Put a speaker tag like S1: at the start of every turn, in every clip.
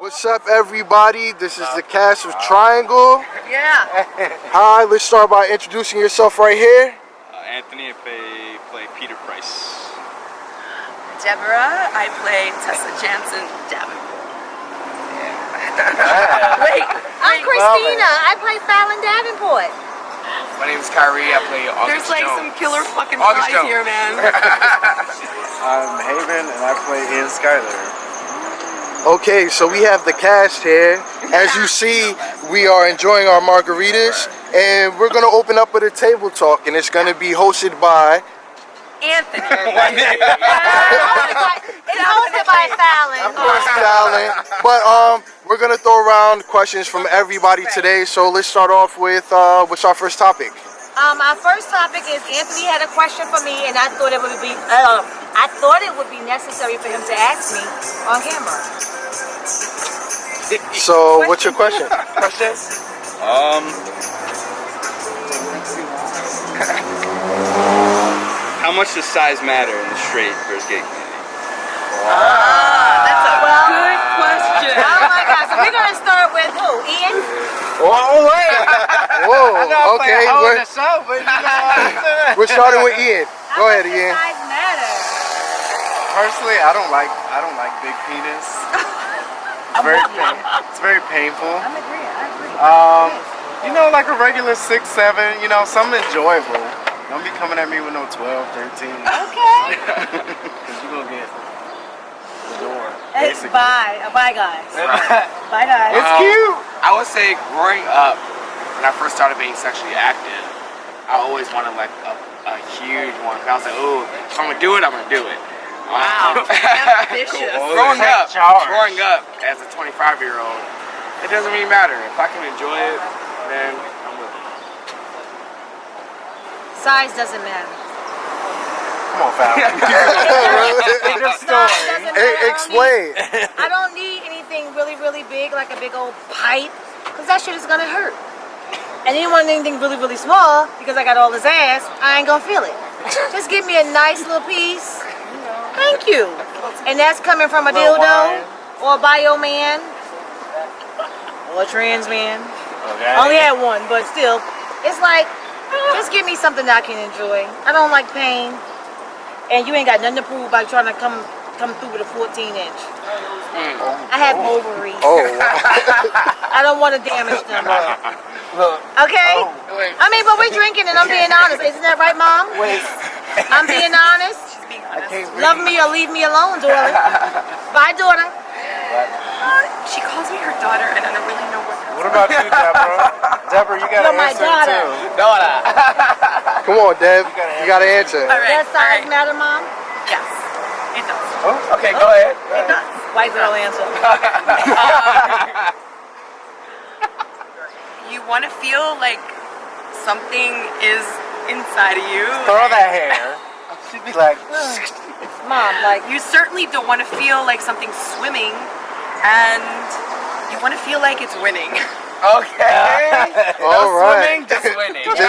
S1: What's up, everybody? This is the cast of Triangle.
S2: Yeah.
S1: Hi, let's start by introducing yourself right here.
S3: Anthony, I play Peter Price.
S2: Deborah, I play Tessa Jansen Davenport. Wait,
S4: I'm Christina. I play Fallon Davenport.
S5: My name's Kyrie. I play August
S2: there's like
S5: Jones.
S2: some killer fucking
S5: August
S2: flies
S5: Jones.
S2: here, man.
S6: I'm Haven, and I play Ian Skyler.
S1: Okay, so we have the cast here. As you see, we are enjoying our margaritas, and we're gonna open up with a table talk, and it's gonna be hosted by
S2: Anthony.
S4: It's hosted by Fallon.
S1: of course Fallon. But we're gonna throw around questions from everybody today. So let's start off with what's our first topic?
S4: Our first topic is Anthony had a question for me, and I thought it would be necessary for him to ask me on camera.
S1: So what's your question?
S3: How much does size matter in the straight versus gay community?
S2: That's a good question.
S4: Oh my God! So we're gonna start with who? Ian?
S6: Whoa, wait!
S1: Whoa, okay. We're starting with Ian. Go ahead, Ian.
S4: How much does size matter?
S6: Personally, I don't like big penis. It's very painful.
S4: I'm agreeing. I agree.
S6: You know, like a regular 6'7", you know, something enjoyable. Don't be coming at me with no 12, 13.
S4: Okay.
S6: Because you're going to get the door,
S4: Hey,
S6: basically.
S4: bye. Bye, guys. Bye, guys.
S6: It's cute.
S5: I would say growing up, when I first started being sexually active, I always wanted like a huge one. I was like, oh, if I'm gonna do it, I'm gonna do it.
S2: Wow. Ambitious.
S5: Growing up as a 25-year-old, it doesn't really matter. If I can enjoy it, then I'm with it.
S4: Size doesn't matter.
S6: Come on, Fallon.
S1: Explain.
S4: I don't need anything really, really big, like a big old pipe, because that shit is gonna hurt. And you want anything really, really small, because I got all this ass, I ain't gonna feel it. Just give me a nice little piece. Thank you. And that's coming from a dildo, or a bio man, or a trans man.
S6: Okay.
S4: I only had one, but still, it's like, just give me something that I can enjoy. I don't like pain. And you ain't got nothing to prove by trying to come through with a 14-inch. I have ovaries.
S1: Oh.
S4: I don't want to damage them. Okay? I mean, but we're drinking and I'm being honest. Isn't that right, Mom?
S6: Wait.
S4: I'm being honest.
S2: Being honest.
S4: Love me or leave me alone, daughter. Bye, daughter.
S2: She calls me her daughter, and I don't really know what.
S6: What about you, Deborah? Deborah, you got to
S4: You're my
S6: answer
S4: daughter.
S6: too.
S1: Come on, Deb. You gotta answer.
S2: All right.
S4: Does size matter, Mom?
S2: Yes, it does.
S6: Oh, okay, go ahead.
S2: It does.
S4: White girl answer.
S2: You want to feel like something is inside of you.
S6: Throw that hair. She'd be like,
S4: Mom, like,
S2: You certainly don't want to feel like something's swimming, and you want to feel like it's winning.
S5: Okay.
S1: All right.
S5: Just winning.
S1: Just winning.
S4: okay,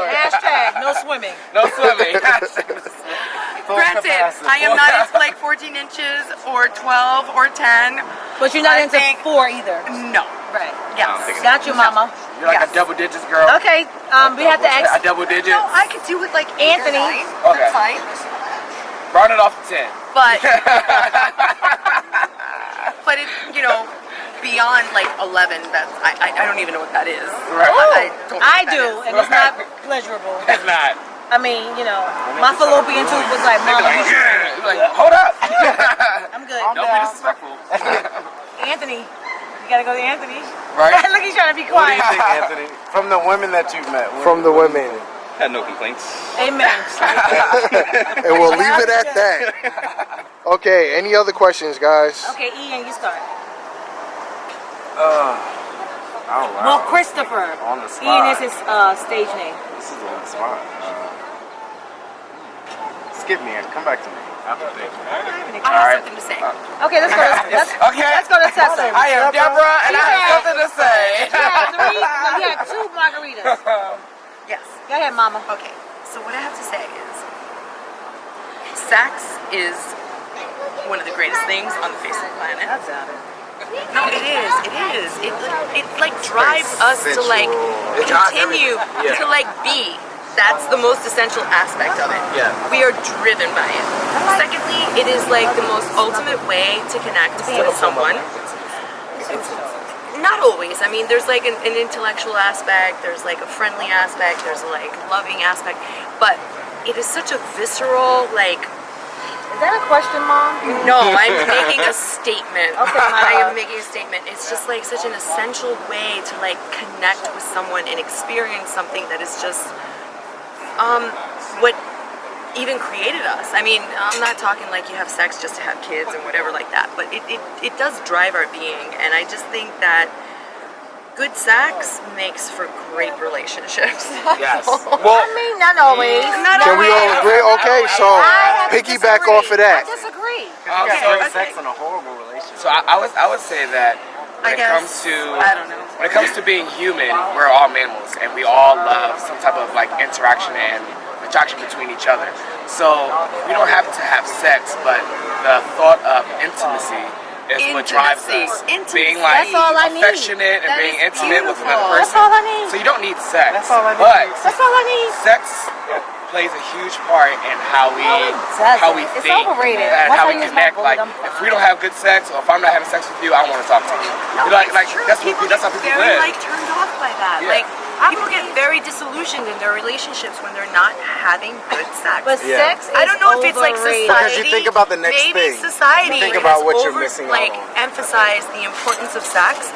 S4: hashtag no swimming.
S5: No swimming.
S2: Granted, I am not into like 14 inches or 12 or 10.
S4: But you're not
S2: I
S4: into
S2: think-
S4: 4 either.
S2: No.
S4: Right.
S2: Yes.
S4: Got you, Mama.
S5: You're like
S2: Yes.
S5: a double digits girl.
S4: Okay, we have to
S5: A
S4: ask.
S5: double digits.
S2: No, I could do it like 8 or
S4: Anthony.
S2: 9.
S5: Okay.
S2: That's fine.
S5: Round it off to 10.
S2: But, but it, you know, beyond like 11, that's I don't even know what that is.
S5: Right.
S2: I don't know
S4: I
S2: what that
S4: do,
S2: is.
S4: and it's not pleasurable.
S5: It's not.
S4: I mean, you know, my fallopian tube was like, Mama,
S5: Like, yeah. You're like, hold up.
S4: I'm good.
S5: Don't be disrespectful.
S4: Anthony, you gotta go to Anthony.
S5: Right?
S4: Look, he's trying to be
S6: what do
S4: quiet.
S6: you think, Anthony? From the women that you've met.
S1: From the women.
S3: Had no complaints.
S4: Amen.
S1: And we'll leave it at that. Okay, any other questions, guys?
S4: Okay, Ian, you start.
S6: Oh,
S4: Well,
S6: wow.
S4: Christopher.
S6: On the spot.
S4: Ian is his stage name.
S6: This is on the spot. Skip me and come back to me. After this.
S2: I have something to say.
S4: Okay, let's go. Let's go to Tessa.
S5: I am Deborah, and I have something to say.
S4: You had 2 margaritas.
S2: Yes.
S4: Go ahead, Mama.
S2: Okay. So what I have to say is, sex is one of the greatest things on the face of the planet.
S4: That's out.
S2: No, it is. It is. It like drives us to like continue to like be. That's the most essential aspect of it.
S6: Yeah.
S2: We are driven by it. Secondly, it is like the most ultimate way to connect with someone. Not always. I mean, there's like an intellectual aspect, there's like a friendly aspect, there's a like loving aspect, but it is such a visceral, like...
S4: Is that a question, Mom?
S2: No, I'm making a statement.
S4: Okay,
S2: I am making a statement. It's just like such an essential way to like connect with someone and experience something that is just what even created us. I mean, I'm not talking like you have sex just to have kids and whatever like that, but it does drive our being, and I just think that good sex makes for great relationships.
S6: Yes.
S4: Well, I mean, not always.
S1: Can we all agree? Okay, so
S4: I have to
S1: piggyback
S4: disagree.
S1: off of that.
S4: I disagree.
S6: You got great sex in a horrible relationship.
S5: So I would say that when it comes to when it comes to being human, we're all mammals and we all love some type of like interaction and attraction between each other. So we don't have to have sex, but the thought of intimacy is what drives us. Being like
S4: That's all I need.
S5: affectionate and
S2: That
S5: being
S2: is
S5: intimate with
S2: beautiful.
S5: another
S4: That's
S5: person.
S4: all I need.
S5: So you don't need sex.
S6: That's all I need.
S5: But
S4: That's all I need.
S5: sex plays a huge part in how we
S4: It's
S5: think
S4: overrated.
S5: and
S4: Once
S5: how
S4: I
S5: we
S4: use my
S5: connect. Like
S4: bullet, I'm
S5: if we don't have good sex, or if I'm not having sex with you, I don't want to talk to you. Like that's how people
S2: get very
S5: live.
S2: like turned off by that.
S5: Yeah.
S2: Like people get very disillusioned in their relationships when they're not having good sex.
S4: But sex is
S2: I don't know if it's like
S4: overrated.
S2: society.
S6: Because you think about the next
S2: maybe
S6: thing.
S2: society
S6: You think about
S2: has
S6: what you're missing out
S2: like
S6: on.
S2: emphasized the importance of sex.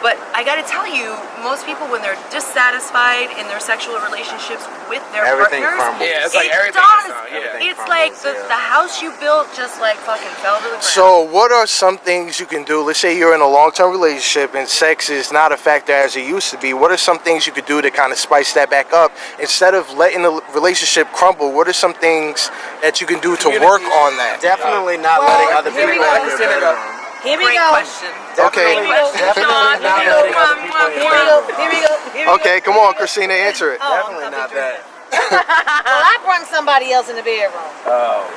S2: But I gotta tell you, most people when they're dissatisfied in their sexual relationships with their
S6: Everything
S2: partners,
S6: crumbles.
S5: Yeah, it's like everything
S2: does.
S5: is
S6: Everything
S2: It's like
S6: crumbles,
S2: the house you built just like fucking fell to the ground.
S1: So what are some things you can do? Let's say you're in a long-term relationship and sex is not a factor as it used to be. What are some things you could do to kind of spice that back up? Instead of letting the relationship crumble, what are some things that you can do to work on that?
S6: Definitely not
S4: Well,
S6: letting other
S4: here we
S6: people
S4: go.
S6: in your bedroom.
S4: Here we
S2: Great
S4: go.
S2: question.
S1: Okay.
S2: Great question, Sean.
S6: Not
S2: Here we
S6: letting
S2: go.
S6: other people in
S4: Here
S6: your
S4: we go.
S6: bedroom.
S4: Here we go. Here we go.
S1: Okay, come on, Christina, answer it.
S4: Oh,
S6: Definitely not that.
S4: Well, I brought somebody else in the bedroom.
S6: Oh.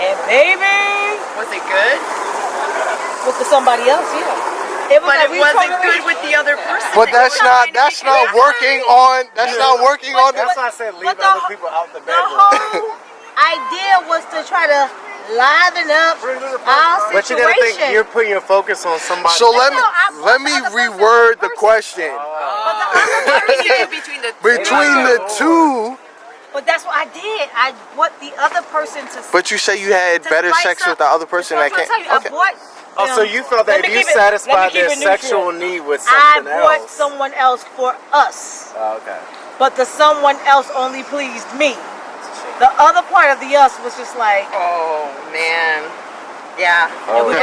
S4: And baby,
S2: Was it good?
S4: with the somebody else, yeah. It was
S2: But
S4: like
S2: it
S4: we
S2: wasn't
S4: totally-
S2: good with the other person.
S1: But that's not working on. That's not working on.
S6: That's why I said leave
S4: But the
S6: other
S4: whole-
S6: people out the
S4: The
S6: bedroom.
S4: whole idea was to try to liven up our
S6: But you gotta think
S4: situation.
S6: you're putting your focus on somebody.
S1: So let me
S4: No, I-
S1: let me
S4: other person,
S1: reword the
S4: person.
S1: question.
S4: But the other
S2: What do you
S4: person,
S2: do between the
S1: Between the two,
S4: but that's what I did. I brought the other person to.
S1: but you say you had
S4: to
S1: better
S4: spice
S1: sex
S4: up-
S1: with the other person that
S4: That's
S1: can't.
S4: what I'm
S1: Okay.
S4: trying to tell you. I bought.
S6: Oh, so you felt
S4: Let
S6: that if
S4: me
S6: you
S4: keep it- let me
S6: satisfied
S4: keep
S6: their
S4: it neutral.
S6: sexual need with
S4: I
S6: something
S4: brought
S6: else.
S4: someone else for us,
S6: Oh, okay.
S4: but the someone else only pleased me. The other part of the us was just like
S2: Oh man. Yeah.
S6: Oh,
S4: we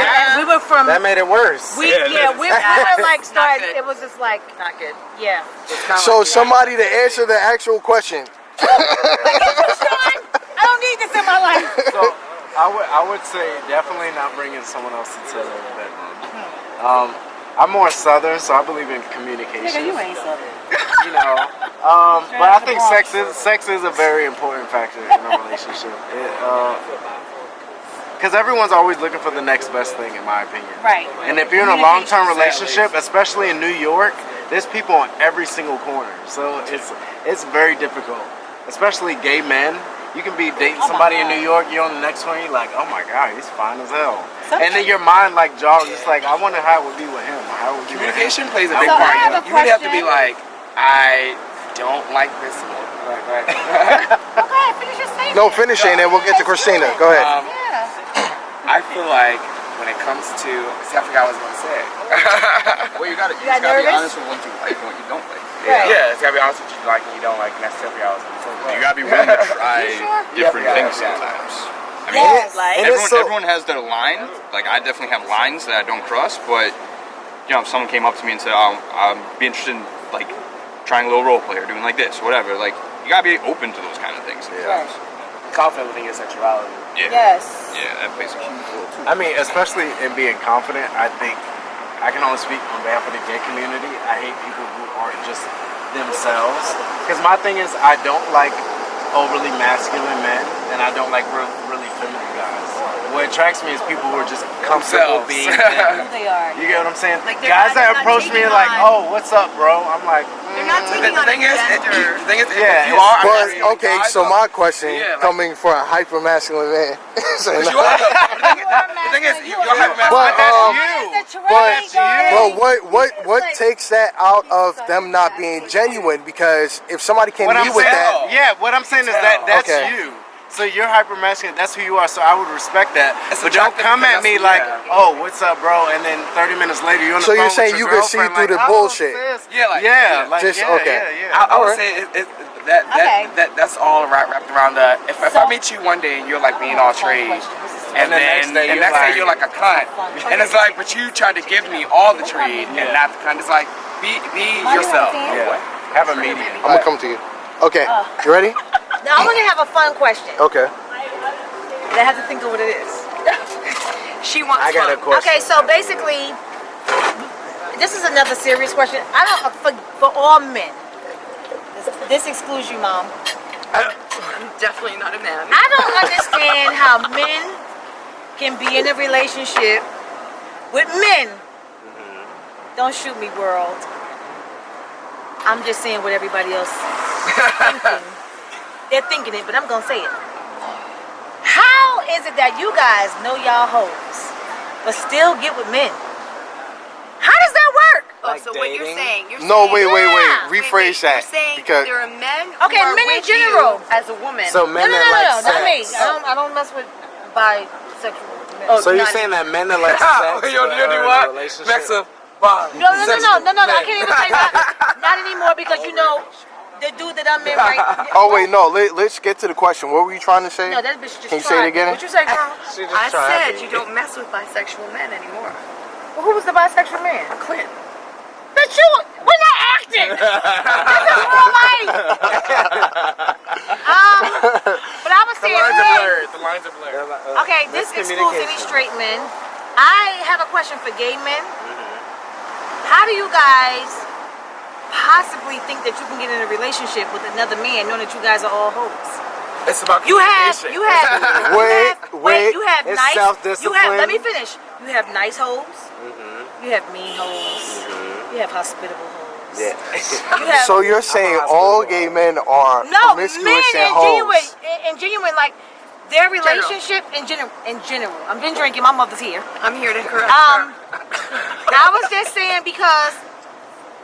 S4: were from.
S6: that made it worse.
S4: We were like started.
S2: good.
S4: It was just like
S2: Not good.
S4: yeah.
S1: So somebody to answer the actual question.
S4: I don't need this in my life.
S6: So I would say definitely not bringing someone else into the bedroom. I'm more southern, so I believe in communication.
S4: ain't southern.
S6: You know, but I think sex is a very important factor in a relationship. Because everyone's always looking for the next best thing, in my opinion.
S4: Right.
S6: And if you're in a long-term relationship, especially in New York, there's people on every single corner. So it's very difficult, especially gay men. You can be dating somebody in New York, you're on the next one, you're like, oh my God, he's fine as hell. And then your mind like jogs, it's like, I wonder how it would be with him. How it would be with him.
S5: Communication plays a big
S4: So I
S5: part.
S4: have a
S5: You really have to be
S4: question.
S5: like, I don't like this one. Like,
S4: Okay, finish your statement.
S1: No, finish it, and then we'll get to Christina. Go ahead.
S5: I feel like when it comes to, see, I forgot what I was gonna say.
S3: Well, you gotta be
S4: nervous?
S3: honest with what you like and what you don't like.
S4: Right.
S5: Yeah, it's gotta be honest with you like and you don't like, and that's definitely how I was gonna say.
S3: You gotta be willing to try different
S5: Yeah.
S3: things sometimes. I mean,
S4: Yes. Like,
S6: And it's
S3: everyone has their line. Like I definitely have lines that I don't cross, but you know, if someone came up to me and said, I'd be interested in like trying a little role play or doing like this, or whatever, like you gotta be open to those kind of things sometimes.
S5: Confident within your sexuality.
S3: Yeah.
S4: Yes.
S3: Yeah, that plays a huge role too.
S6: I mean, especially in being confident, I think I can only speak on behalf of the gay community. I hate people who aren't just themselves. Because my thing is, I don't like overly masculine men, and I don't like really feminine guys. what attracts me is people who are just comfortable
S5: Themselves.
S6: being
S4: Who
S6: them.
S4: they are.
S6: You get what I'm saying?
S2: Like, they're
S6: Guys
S2: not-
S6: that
S2: not
S6: approach me
S2: taking
S6: like,
S2: on-
S6: oh, what's up, bro? I'm like,
S2: They're not taking on a gender.
S5: The thing is,
S6: Yeah,
S5: if you are,
S1: But okay, so my question,
S5: Yeah, like-
S1: coming from a hyper masculine man, saying
S5: you
S1: that-
S5: are the thing is, you're hyper
S1: But,
S5: masculine.
S1: what takes that out of them not being genuine? Because if somebody came to me with that,
S6: yeah, what I'm saying is that that's
S1: Okay.
S6: you. So you're hyper masculine. That's who you are. So I would respect that.
S5: It's
S6: But don't
S5: attractive
S6: come
S5: because
S6: at me
S5: that's-
S6: like,
S5: yeah.
S6: oh, what's up, bro? And then 30 minutes later, you're on the
S1: So
S6: phone
S1: you're
S6: with
S1: saying
S6: your
S1: you can see
S6: girlfriend,
S1: through
S6: like,
S1: the
S6: oh,
S1: bullshit?
S6: sis.
S5: Yeah, like
S6: Yeah, like
S1: Just-
S6: yeah,
S1: okay.
S6: yeah.
S5: I would
S1: Alright.
S5: say that's all wrapped around the. If I meet you one day and you're like being all trade, and
S6: the
S5: then
S6: next day
S5: the
S6: you're
S5: next day
S6: like-
S5: you're like a cunt, and it's like, but you tried to give me all the trade and not the cunt. It's like be yourself.
S6: Yeah. Have a medium.
S1: I'm gonna come to you. Okay, you ready?
S4: Now I'm gonna have a fun question.
S1: Okay.
S4: I have to think of what it is.
S2: She wants
S6: I got a
S2: fun.
S6: question.
S4: Okay, so basically, this is another serious question. I don't for all men. This excludes you, Mom.
S2: I'm definitely not a man.
S4: I don't understand how men can be in a relationship with men. Don't shoot me, world. I'm just saying what everybody else is thinking. They're thinking it, but I'm gonna say it. How is it that you guys know y'all hoes, but still get with men? How does that work?
S2: Oh, so what you're saying? You're
S1: No,
S2: saying,
S1: wait.
S4: Yeah.
S1: Rephrase that.
S2: You're saying
S1: Because
S2: there are men.
S4: Okay,
S2: who are
S4: men in
S2: with
S4: general.
S2: you as a woman.
S6: So
S4: No,
S6: men
S4: no,
S6: that
S4: no,
S6: like
S4: no, not me.
S6: sex.
S4: I don't mess with bisexual men.
S2: Oh,
S6: So you're
S2: not
S6: saying
S2: even.
S6: that men that like sex
S5: You'll
S6: but
S5: do
S6: are in a
S5: what?
S6: relationship?
S5: Next up, Bob.
S4: No, I can't even say that. Not anymore because you know the dude that I'm in right now.
S1: oh wait, no. Let's get to the question. What were you trying to say?
S4: No, that bitch just
S1: Can you say it
S4: tried.
S1: again?
S4: What you say, girl?
S6: She just
S2: I
S6: tried
S2: said
S6: to-
S2: you don't mess with bisexual men anymore.
S4: Well, who was the bisexual man?
S2: Clint.
S4: Bitch, we're not acting. This is real life. But I was
S5: The
S4: saying,
S5: lines are
S4: men,
S5: blurred. The lines are blurred.
S4: okay, this excludes any straight men. I have a question for gay men. How do you guys possibly think that you can get in a relationship with another man knowing that you guys are all hoes?
S5: It's about
S4: You have
S5: communication.
S1: Wait,
S4: you have
S6: it's
S4: nice,
S6: self-discipline.
S4: let me finish. You have nice hoes. You have mean hoes. You have hospitable hoes.
S6: Yeah.
S4: You have
S1: So you're saying all gay men are
S4: no
S1: promiscuous
S4: men
S1: and
S4: in genuine, like their relationship in general. I've been drinking. My mother's here.
S2: I'm here to correct
S4: Um,
S2: her.
S4: I was just saying because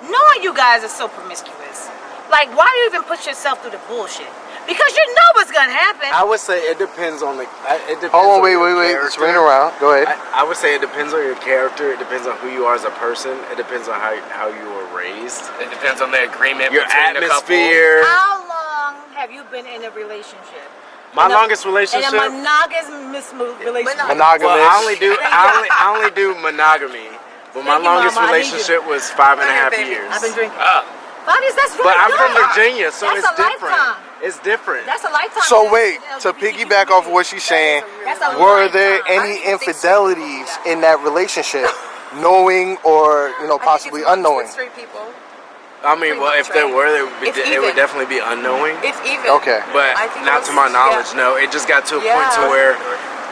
S4: knowing you guys are so promiscuous, like why do you even put yourself through the bullshit? Because you know what's gonna happen.
S6: I would say it depends on the. It depends
S1: Hold on,
S6: on
S1: wait.
S6: your
S1: Let's
S6: character.
S1: ring around. Go ahead.
S6: I would say it depends on your character. It depends on who you are as a person. It depends on how you were raised.
S5: It depends on the agreement
S6: Your
S5: between the couple.
S6: atmosphere.
S4: How long have you been in a relationship?
S6: My
S4: In a-
S6: longest
S4: In
S6: relationship.
S4: a monogamous relationship.
S1: Monogamous.
S6: Well, I only do monogamy. But my
S4: Thank you,
S6: longest
S4: Mama. I need you.
S6: relationship was 5.5
S2: baby.
S6: years.
S4: I've been drinking. 5 years, that's really
S6: But I'm
S4: good.
S6: from Virginia, so
S4: That's
S6: it's
S4: a
S6: different.
S4: lifetime.
S6: It's different.
S4: That's a lifetime.
S1: So
S4: in
S1: wait,
S4: the
S1: to
S4: LGBTQ
S1: piggyback off of what she's saying,
S4: That's a
S1: were there
S4: lifetime.
S1: any infidelities in that relationship, knowing or possibly unknowing?
S2: Straight people.
S6: I mean, well, if there were,
S2: If
S6: it
S2: even.
S6: would definitely be unknowing.
S2: If even.
S1: Okay.
S6: But
S2: I think
S6: not
S2: it
S6: to
S2: was-
S6: my knowledge,
S2: yeah.
S6: no. It just got to a point
S2: Yeah.
S6: to where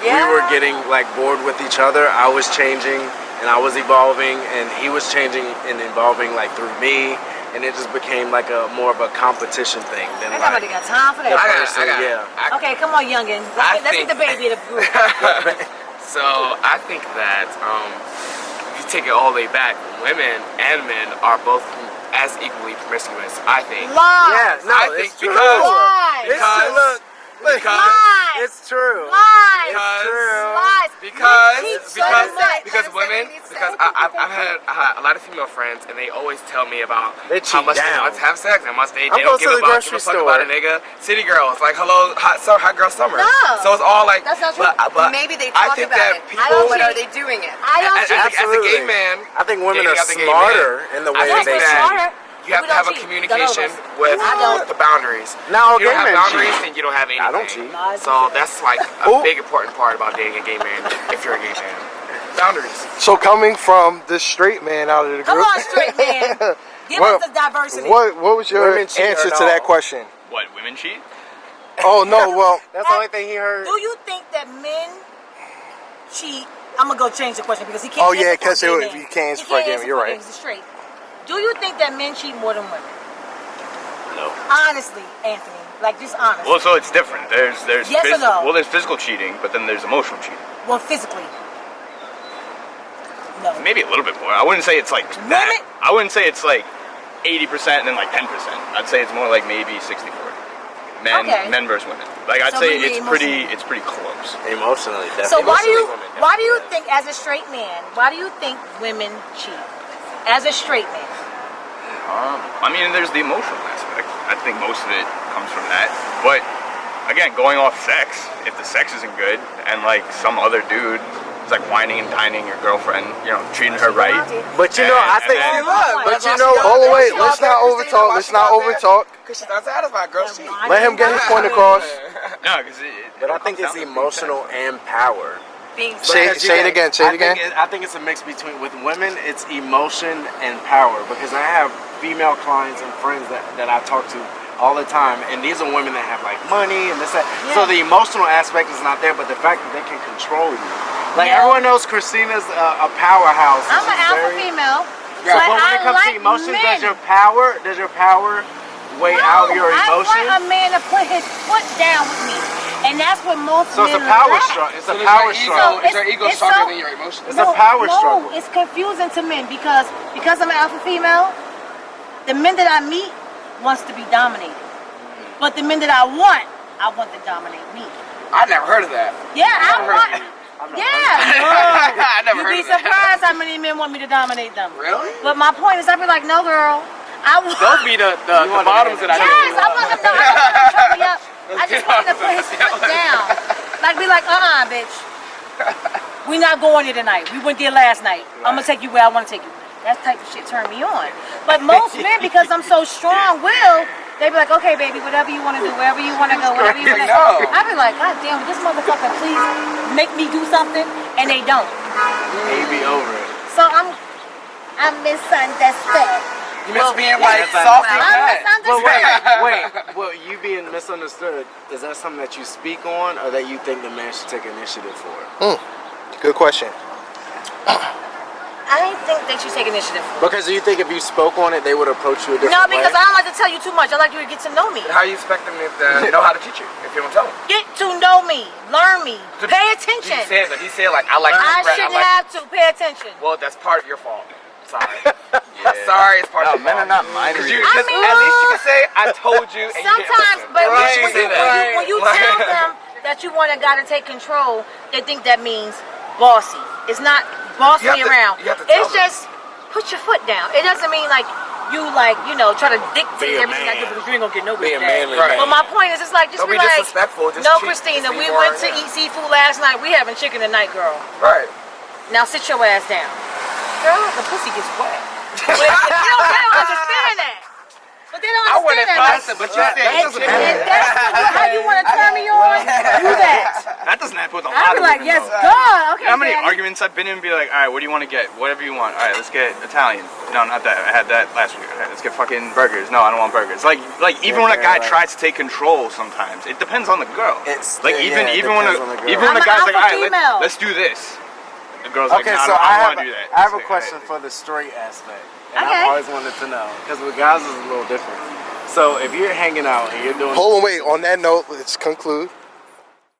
S6: we
S2: Yeah.
S6: were getting like bored with each other. I was changing and I was evolving, and he was changing and evolving like through me, and it just became like a more of a competition thing than
S4: Ain't
S6: like
S4: nobody got time for
S6: the
S4: that.
S6: person. Yeah.
S4: Okay, come on, youngin. Let's get the baby of the group.
S5: So I think that if you take it all the way back, women and men are both as equally promiscuous. I think.
S4: Lies.
S6: Yeah, no,
S5: I think
S6: it's true.
S5: because
S4: Lies.
S6: It's true. Look,
S4: Lies.
S6: it's true.
S4: Lies.
S5: Because-
S4: Lies.
S5: Because
S4: You keep saying lies.
S5: women, because I've had a lot of female friends, and they always tell me about
S6: They
S5: how
S6: cheat
S5: much they
S6: down.
S5: want to have sex, and how much they
S6: I'm
S5: don't
S6: going
S5: give
S6: to the
S5: about give
S6: grocery
S5: a fuck about a
S6: store.
S5: nigga. City girls, like hello, hot girl summer.
S4: No.
S5: So it's all like
S4: That's not true.
S5: But
S2: Maybe they
S5: I
S2: talk
S5: think
S2: about
S5: that
S2: it.
S5: people.
S2: But are they doing it?
S4: I don't
S5: as,
S4: cheat.
S5: as a gay
S6: Absolutely.
S5: man,
S6: I think women
S5: dating
S6: are
S5: other gay
S6: smarter
S5: men,
S6: in the
S5: I
S6: way
S5: think
S6: they.
S4: We're smarter.
S5: you have
S4: We
S5: to have a
S4: don't cheat.
S5: communication
S4: None of us.
S5: with
S4: I don't.
S5: the boundaries.
S6: Now,
S5: If you don't
S6: gay
S5: have
S6: men
S5: boundaries,
S6: cheat.
S5: then you don't have anything.
S6: I don't cheat.
S4: Lies.
S5: So that's like a
S1: Ooh.
S5: big important part about dating a gay man if you're a gay man. Boundaries.
S1: So coming from the straight man out of the group,
S4: Come on, straight man. Give
S1: What-
S4: us the diversity.
S1: what was your
S6: Women cheat
S1: answer
S6: or
S1: to that
S6: no?
S1: question?
S3: What, women cheat?
S1: Oh no, well,
S6: That's the only thing he heard.
S4: Do you think that men cheat, I'm gonna go change the question because he can't.
S1: Oh, yeah,
S4: answer for
S1: 'cause
S4: gay
S1: if
S4: men.
S1: you can't answer
S4: He
S1: for gay
S4: answer
S1: men, you're
S4: for
S1: right.
S4: gays, he's straight. Do you think that men cheat more than women?
S7: No.
S4: Honestly, Anthony, like just honest.
S3: Well, so it's different. There's
S4: Yes or no?
S3: well, there's physical cheating, but then there's emotional cheating.
S4: Well, physically. No.
S3: Maybe a little bit more. I wouldn't say it's like
S4: Women?
S3: that. I wouldn't say it's like 80% and then like 10%. I'd say it's more like maybe 60-40. Men versus women. Like I'd
S4: So
S3: say
S4: maybe
S3: it's pretty close.
S7: Emotionally, definitely.
S4: So why do you
S7: Emotionally, women
S4: why do you
S7: definitely.
S4: think as a straight man, why do you think women cheat? As a straight man.
S3: I mean, there's the emotional aspect. I think most of it comes from that. But again, going off sex, if the sex isn't good and like some other dude is like whining and dining your girlfriend, you know, treating her right.
S6: But you know, I think.
S3: and
S6: But you know,
S1: Hold on, wait. Let's not overtalk. Let's not overtalk.
S5: Because she's unsatisfied, girl. She.
S1: Let him get his point across.
S3: No, because
S6: But I think it's emotional and power.
S2: Being
S1: Say it again. Say it again.
S6: I think it's a mix between, with women, it's emotion and power. Because I have female clients and friends that I talk to all the time, and these are women that have like money and this that. So the emotional aspect is not there, but the fact that they can control you. Like everyone knows, Christina's a powerhouse.
S4: I'm an alpha female.
S6: Yeah, but when it comes to emotions, does your power weigh out your emotions?
S4: I want a man to put his foot down with me, and that's what most
S6: So it's
S4: men
S6: a power
S4: lack.
S6: struggle. It's a
S5: So
S6: power
S5: is
S6: struggle.
S5: your ego
S4: It's
S5: stronger
S4: so-
S5: than your emotions?
S6: It's a power struggle.
S4: It's confusing to men because I'm an alpha female. The men that I meet wants to be dominated, but the men that I want to dominate me.
S5: I never heard of that.
S4: Yeah, I
S5: Never heard
S4: want.
S5: of that.
S4: Yeah,
S5: I never heard
S4: you'd be
S5: of that.
S4: surprised how many men want me to dominate them.
S5: Really?
S4: But my point is, I'd be like, no, girl. I want.
S5: Those be the bottoms that I
S4: Yes, I want him to choke me up. I just want him to put his
S5: Yeah.
S4: foot down. Like, be like, bitch. We not going there tonight. We went there last night. I'm gonna take you where I want to take you. That type of shit turn me on. But most men, because I'm so strong-willed, they be like, okay, baby, whatever you want to do, wherever you want to go, whatever you want to do.
S5: No.
S4: I be like, God damn, this motherfucker, please make me do something, and they don't.
S6: They be over it.
S4: So I'm misunderstood.
S5: You miss being like soft and cut.
S6: But wait. Well, you being misunderstood, is that something that you speak on, or that you think the man should take initiative for?
S1: Good question.
S4: I think they should take initiative.
S6: Because do you think if you spoke on it, they would approach you a different
S4: No,
S6: way?
S4: because I don't like to tell you too much. I like you to get to know me.
S5: How you expect them to know how to teach you if you don't tell them?
S4: Get to know me. Learn me. Pay attention.
S5: He said like I like.
S4: I shouldn't have to. Pay attention.
S5: Well, that's part of your fault. Sorry. Sorry, it's part of your
S3: men
S5: fault.
S3: are not mind readers.
S4: I mean,
S5: at least you can say I told you. And
S4: sometimes,
S5: you didn't listen.
S4: but
S5: Right.
S4: when you tell them that you want a guy to take control, they think that means bossy. It's not bossy
S5: You have to-
S4: around.
S5: you have to tell
S4: It's
S5: them.
S4: just put your foot down. It doesn't mean like you try to dictate
S6: Be a
S4: everything I do
S6: man.
S4: because you ain't gonna get nowhere
S6: Be a
S4: with that.
S6: manly
S5: Right.
S6: man.
S4: But my point is, it's like just
S5: Don't
S4: be
S5: be
S4: like,
S5: disrespectful, just
S4: no,
S5: treat-
S4: Christina,
S5: just be
S4: we
S5: more,
S4: went to
S5: yeah.
S4: eat seafood last night. We having chicken tonight, girl.
S5: Right.
S4: Now sit your ass down. Girl, the pussy gets wet. But they don't understand that. But they don't
S5: I
S4: understand
S5: wouldn't
S4: that.
S5: pass it, but you said
S4: And that's how you want to turn me on. Do that.
S3: That doesn't happen with a lot
S4: I'd be
S3: of
S4: like,
S3: women,
S4: yes,
S3: though.
S4: God. Okay,
S3: You know how many
S4: Daddy.
S3: arguments I've been in and be like, all right, what do you want to get? Whatever you want. All right, let's get Italian. No, not that. I had that last week. All right, let's get fucking burgers. No, I don't want burgers. Like even when a guy tries to take control, sometimes it depends on the girl.
S6: It's-
S3: like
S6: yeah, it
S3: even when
S6: depends on the girl.
S3: even when
S4: I'm
S3: a guy's like,
S4: an
S3: all
S4: alpha
S3: right,
S4: female.
S3: let's do this. The girl's like,
S6: Okay,
S3: no,
S6: so
S3: I
S6: I
S3: don't
S6: have
S3: want to do that.
S6: I have a
S3: It's like,
S6: question
S3: all right.
S6: for the straight aspect, and
S4: Okay.
S6: I've always wanted to know because with guys it's a little different. So if you're hanging out and you're doing,
S1: Hold on, wait. On that note, let's conclude.